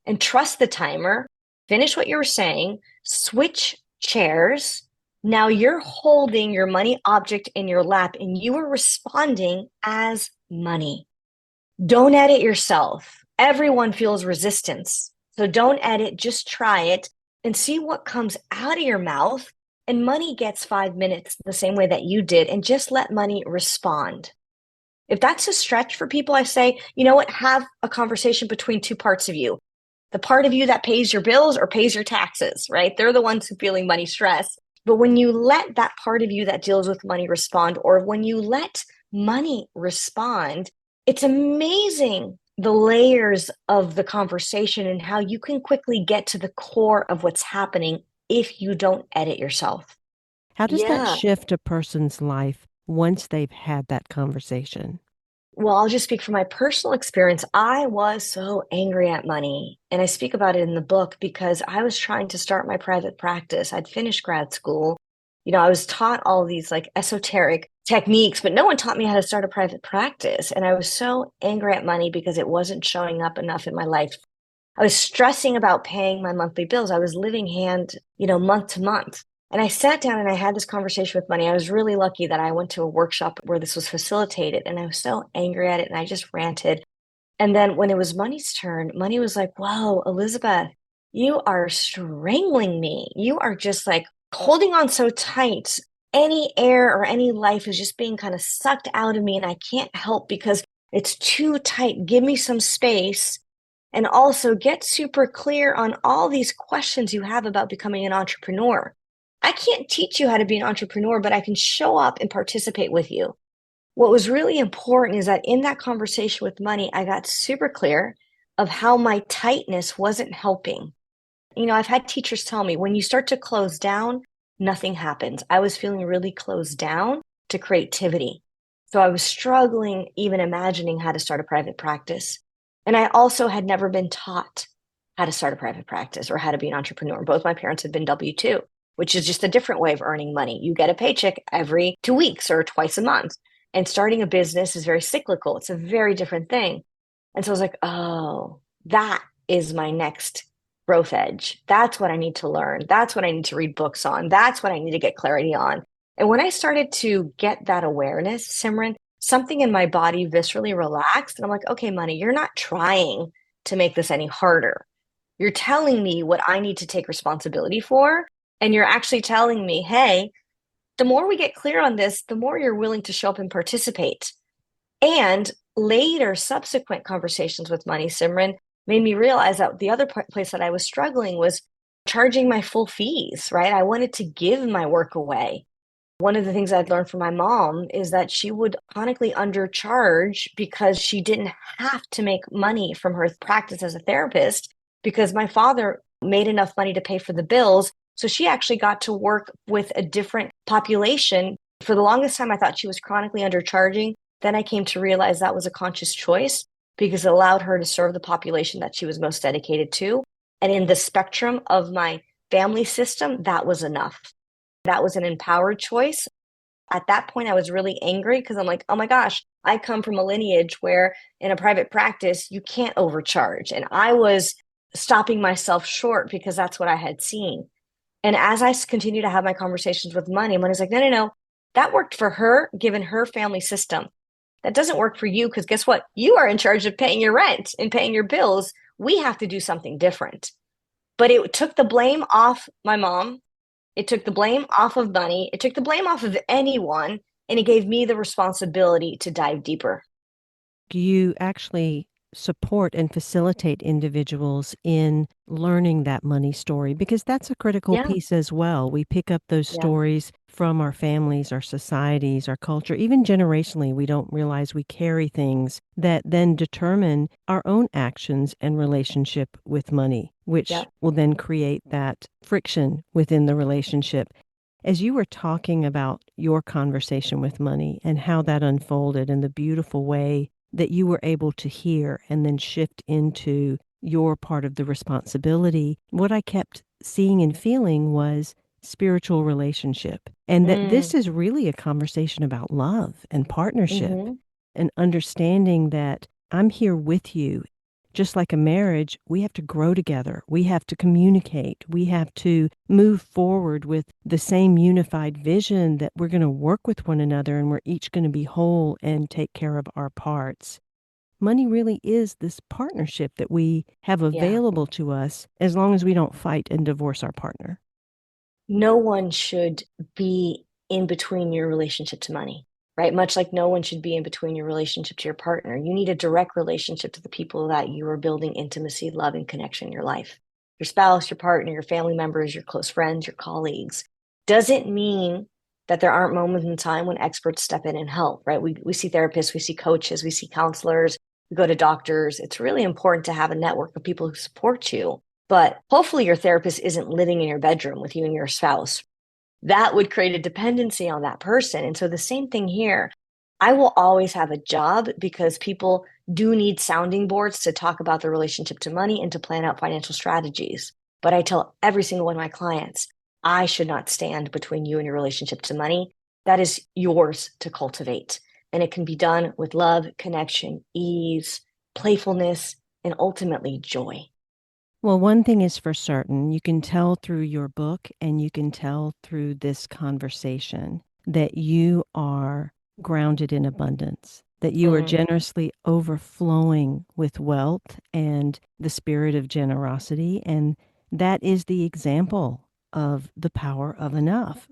and trust the timer, finish what you were saying, switch chairs. Now you're holding your money object in your lap and you are responding as money. Don't edit yourself. Everyone feels resistance. So don't edit, just try it and see what comes out of your mouth. And money gets 5 minutes the same way that you did, and just let money respond. If that's a stretch for people, I say, you know what, have a conversation between 2 parts of you. The part of you that pays your bills or pays your taxes, right? They're the ones who are feeling money stress. But when you let that part of you that deals with money respond, or when you let money respond, it's amazing the layers of the conversation and how you can quickly get to the core of what's happening if you don't edit yourself. How does that Yeah. shift a person's life once they've had that conversation? Well, I'll just speak from my personal experience. I was so angry at money. And I speak about it in the book because I was trying to start my private practice. I'd finished grad school. I was taught all these like esoteric techniques, but no one taught me how to start a private practice. And I was so angry at money because it wasn't showing up enough in my life. I was stressing about paying my monthly bills. I was living month to month. And I sat down and I had this conversation with money. I was really lucky that I went to a workshop where this was facilitated, and I was so angry at it and I just ranted. And then when it was money's turn, money was like, whoa, Elizabeth, you are strangling me. You are just like holding on so tight. Any air or any life is just being kind of sucked out of me, and I can't help because it's too tight. Give me some space. And also get super clear on all these questions you have about becoming an entrepreneur. I can't teach you how to be an entrepreneur, but I can show up and participate with you. What was really important is that in that conversation with money, I got super clear of how my tightness wasn't helping. I've had teachers tell me when you start to close down, nothing happens. I was feeling really closed down to creativity. So I was struggling even imagining how to start a private practice. And I also had never been taught how to start a private practice or how to be an entrepreneur. Both my parents had been W-2, which is just a different way of earning money. You get a paycheck every 2 weeks or twice a month. And starting a business is very cyclical. It's a very different thing. And so I was like, oh, that is my next growth edge. That's what I need to learn. That's what I need to read books on. That's what I need to get clarity on. And when I started to get that awareness, Simran, something in my body viscerally relaxed. And I'm like, okay, money, you're not trying to make this any harder. You're telling me what I need to take responsibility for. And you're actually telling me, hey, the more we get clear on this, the more you're willing to show up and participate. And later, subsequent conversations with money, Simran, made me realize that the other place that I was struggling was charging my full fees, right? I wanted to give my work away. One of the things I'd learned from my mom is that she would chronically undercharge because she didn't have to make money from her practice as a therapist because my father made enough money to pay for the bills. So she actually got to work with a different population. For the longest time, I thought she was chronically undercharging. Then I came to realize that was a conscious choice because it allowed her to serve the population that she was most dedicated to. And in the spectrum of my family system, that was enough. That was an empowered choice. At that point, I was really angry because I'm like, oh my gosh, I come from a lineage where in a private practice, you can't overcharge. And I was stopping myself short because that's what I had seen. And as I continue to have my conversations with money's like, no, that worked for her, given her family system. That doesn't work for you because guess what? You are in charge of paying your rent and paying your bills. We have to do something different. But it took the blame off my mom. It took the blame off of money. It took the blame off of anyone. And it gave me the responsibility to dive deeper. You actually support and facilitate individuals in learning that money story because that's a critical Yeah. piece as well. We pick up those Yeah. stories from our families, our societies, our culture, even generationally. We don't realize we carry things that then determine our own actions and relationship with money, which Yeah. will then create that friction within the relationship. As you were talking about your conversation with money and how that unfolded and the beautiful way that you were able to hear and then shift into your part of the responsibility, what I kept seeing and feeling was spiritual relationship. And that this is really a conversation about love and partnership and understanding that I'm here with you. Just like a marriage, we have to grow together. We have to communicate. We have to move forward with the same unified vision that we're going to work with one another and we're each going to be whole and take care of our parts. Money really is this partnership that we have available to us as long as we don't fight and divorce our partner. No one should be in between your relationship to money. Right? Much like no one should be in between your relationship to your partner. You need a direct relationship to the people that you are building intimacy, love, and connection in your life. Your spouse, your partner, your family members, your close friends, your colleagues. Doesn't mean that there aren't moments in time when experts step in and help, right? We see therapists, we see coaches, we see counselors, we go to doctors. It's really important to have a network of people who support you. But hopefully your therapist isn't living in your bedroom with you and your spouse. That would create a dependency on that person. And so the same thing here. I will always have a job because people do need sounding boards to talk about their relationship to money and to plan out financial strategies. But I tell every single one of my clients, I should not stand between you and your relationship to money. That is yours to cultivate. And it can be done with love, connection, ease, playfulness, and ultimately joy. Well, one thing is for certain, you can tell through your book and you can tell through this conversation that you are grounded in abundance, that you are generously overflowing with wealth and the spirit of generosity. And that is the example of the power of enough.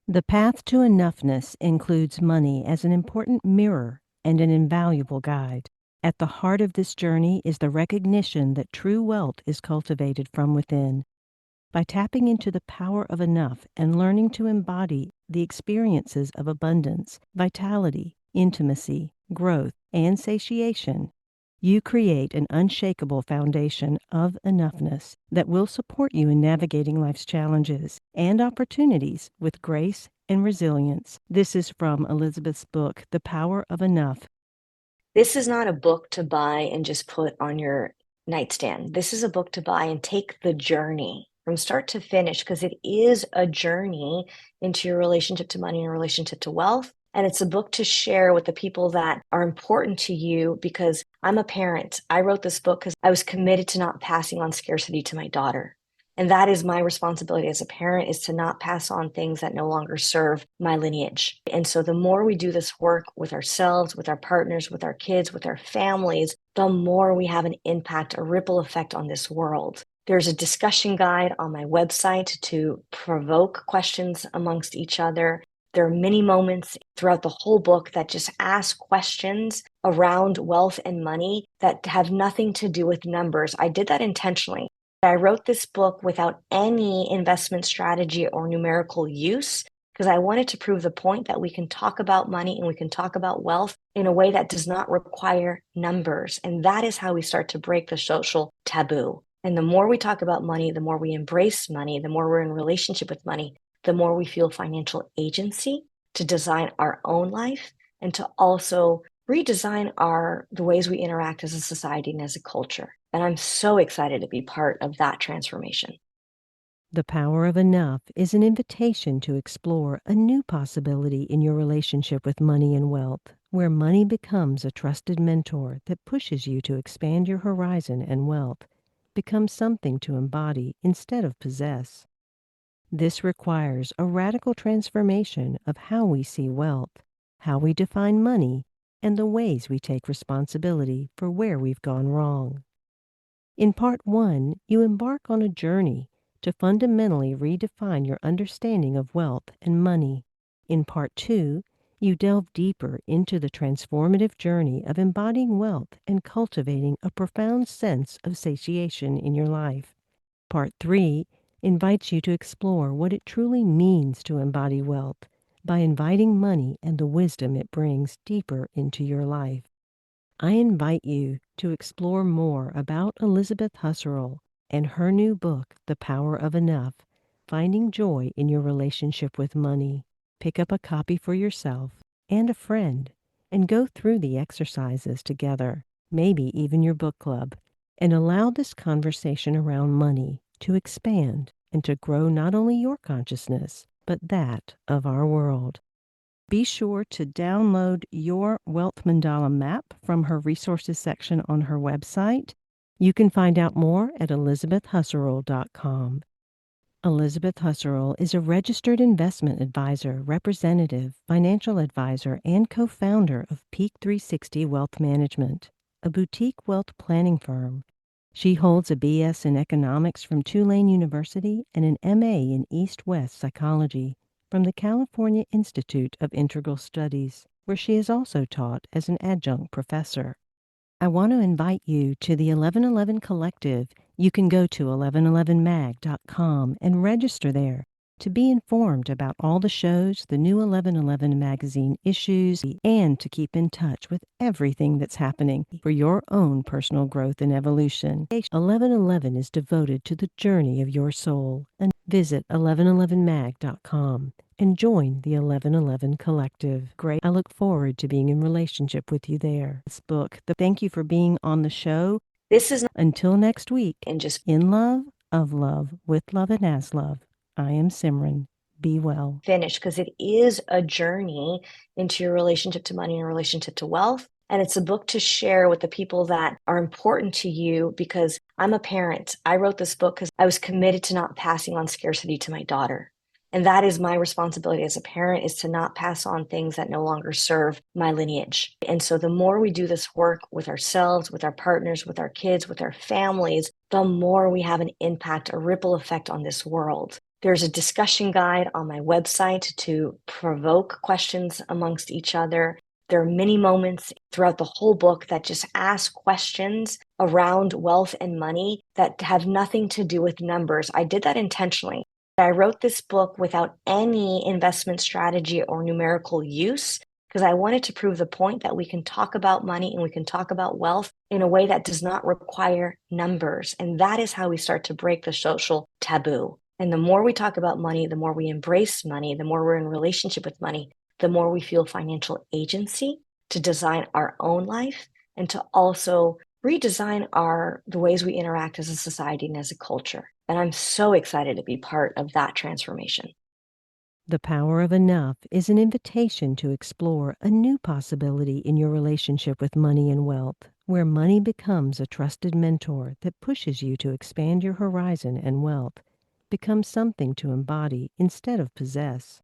The path to enoughness includes money as an important mirror and an invaluable guide. At the heart of this journey is the recognition that true wealth is cultivated from within. By tapping into the power of enough and learning to embody the experiences of abundance, vitality, intimacy, growth, and satiation, you create an unshakable foundation of enoughness that will support you in navigating life's challenges and opportunities with grace and resilience. This is from Elizabeth's book, The Power of Enough. This is not a book to buy and just put on your nightstand. This is a book to buy and take the journey from start to finish, because it is a journey into your relationship to money and relationship to wealth. And it's a book to share with the people that are important to you, because I'm a parent. I wrote this book because I was committed to not passing on scarcity to my daughter. And that is my responsibility as a parent, is to not pass on things that no longer serve my lineage. And so the more we do this work with ourselves, with our partners, with our kids, with our families, the more we have an impact, a ripple effect on this world. There's a discussion guide on my website to provoke questions amongst each other. There are many moments throughout the whole book that just ask questions around wealth and money that have nothing to do with numbers. I did that intentionally. I wrote this book without any investment strategy or numerical use, because I wanted to prove the point that we can talk about money and we can talk about wealth in a way that does not require numbers. And that is how we start to break the social taboo. And the more we talk about money, the more we embrace money, the more we're in relationship with money, the more we feel financial agency to design our own life and to also redesign the ways we interact as a society and as a culture. And I'm so excited to be part of that transformation. The Power of Enough is an invitation to explore a new possibility in your relationship with money and wealth, where money becomes a trusted mentor that pushes you to expand your horizon, and wealth becomes something to embody instead of possess. This requires a radical transformation of how we see wealth, how we define money, and the ways we take responsibility for where we've gone wrong. In Part 1, you embark on a journey to fundamentally redefine your understanding of wealth and money. In Part 2, you delve deeper into the transformative journey of embodying wealth and cultivating a profound sense of satiation in your life. Part 3 invites you to explore what it truly means to embody wealth by inviting money and the wisdom it brings deeper into your life. I invite you to explore more about Elizabeth Husserl and her new book, The Power of Enough, Finding Joy in Your Relationship with Money. Pick up a copy for yourself and a friend and go through the exercises together, maybe even your book club, and allow this conversation around money to expand and to grow not only your consciousness, but that of our world. Be sure to download your Wealth Mandala map from her resources section on her website. You can find out more at elizabethhusserl.com. Elizabeth Husserl is a registered investment advisor, representative, financial advisor, and co-founder of Peak360 Wealth Management, a boutique wealth planning firm. She holds a BS in economics from Tulane University and an MA in East-West psychology from the California Institute of Integral Studies, where she is also taught as an adjunct professor. I want to invite you to the 1111 Collective. You can go to 1111mag.com and register there To be informed about all the shows, the new 1111 magazine issues, and to keep in touch with everything that's happening for your own personal growth and evolution, 1111 is devoted to the journey of your soul. And visit 1111mag.com and join the 1111 Collective. Great. I look forward to being in relationship with you there. This book. Thank you for being on the show. This is Until next week, and just in love, of love, with love, and as love. I am Simran. Be well. finish, because it is a journey into your relationship to money and relationship to wealth. And it's a book to share with the people that are important to you, because I'm a parent. I wrote this book because I was committed to not passing on scarcity to my daughter. And that is my responsibility as a parent, is to not pass on things that no longer serve my lineage. And so the more we do this work with ourselves, with our partners, with our kids, with our families, the more we have an impact, a ripple effect on this world. There's a discussion guide on my website to provoke questions amongst each other. There are many moments throughout the whole book that just ask questions around wealth and money that have nothing to do with numbers. I did that intentionally. I wrote this book without any investment strategy or numerical use, because I wanted to prove the point that we can talk about money and we can talk about wealth in a way that does not require numbers. And that is how we start to break the social taboo. And the more we talk about money, the more we embrace money, the more we're in relationship with money, the more we feel financial agency to design our own life and to also redesign the ways we interact as a society and as a culture. And I'm so excited to be part of that transformation. The Power of Enough is an invitation to explore a new possibility in your relationship with money and wealth, where money becomes a trusted mentor that pushes you to expand your horizon, and wealth becomes something to embody instead of possess.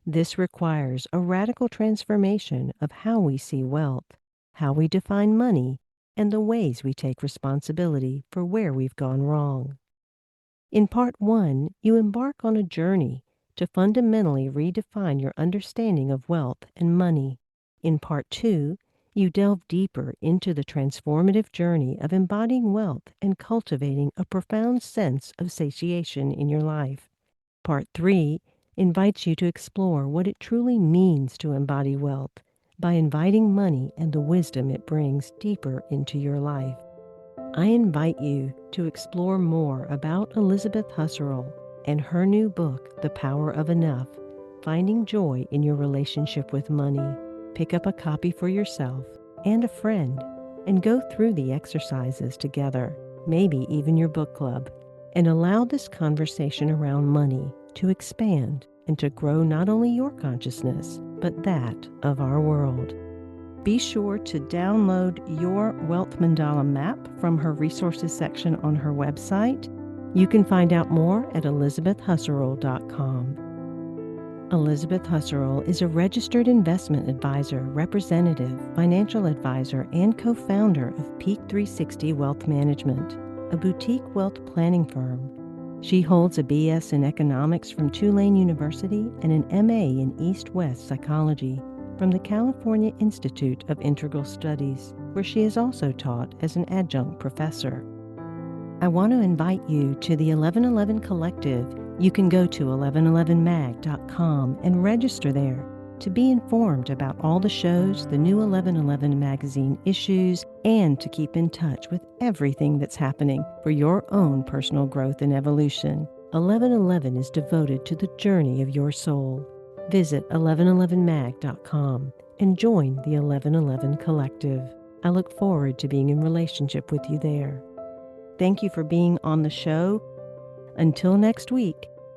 This requires a radical transformation of how we see wealth, how we define money, and the ways we take responsibility for where we've gone wrong. In Part 1, you embark on a journey to fundamentally redefine your understanding of wealth and money. In Part 2, you delve deeper into the transformative journey of embodying wealth and cultivating a profound sense of satiation in your life. Part 3 invites you to explore what it truly means to embody wealth by inviting money and the wisdom it brings deeper into your life. I invite you to explore more about Elizabeth Husserl and her new book, The Power of Enough, Finding Joy in Your Relationship with Money. Pick up a copy for yourself and a friend and go through the exercises together, maybe even your book club, and allow this conversation around money to expand and to grow not only your consciousness, but that of our world. Be sure to download your Wealth Mandala map from her resources section on her website. You can find out more at elizabethhusserl.com. Elizabeth Husserl is a registered investment advisor, representative, financial advisor, and co-founder of Peak360 Wealth Management, a boutique wealth planning firm. She holds a BS in economics from Tulane University and an MA in East-West psychology from the California Institute of Integral Studies, where she is also taught as an adjunct professor. I want to invite you to the 1111 Collective. You can go to 1111mag.com and register there to be informed about all the shows, the new 1111 magazine issues, and to keep in touch with everything that's happening for your own personal growth and evolution. 1111 is devoted to the journey of your soul. Visit 1111mag.com and join the 1111 Collective. I look forward to being in relationship with you there. Thank you for being on the show. Until next week,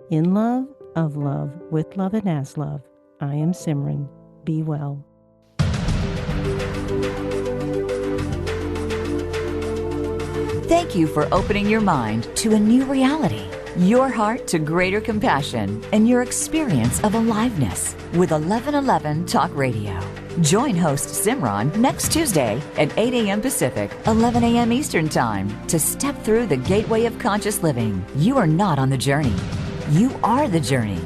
in love, of love, with love, and as love, I am Simran. Be well. Thank you for opening your mind to a new reality, your heart to greater compassion, and your experience of aliveness with 1111 Talk Radio. Join host Simran next Tuesday at 8 a.m. Pacific, 11 a.m. Eastern Time to step through the gateway of conscious living. You are not on the journey. You are the journey.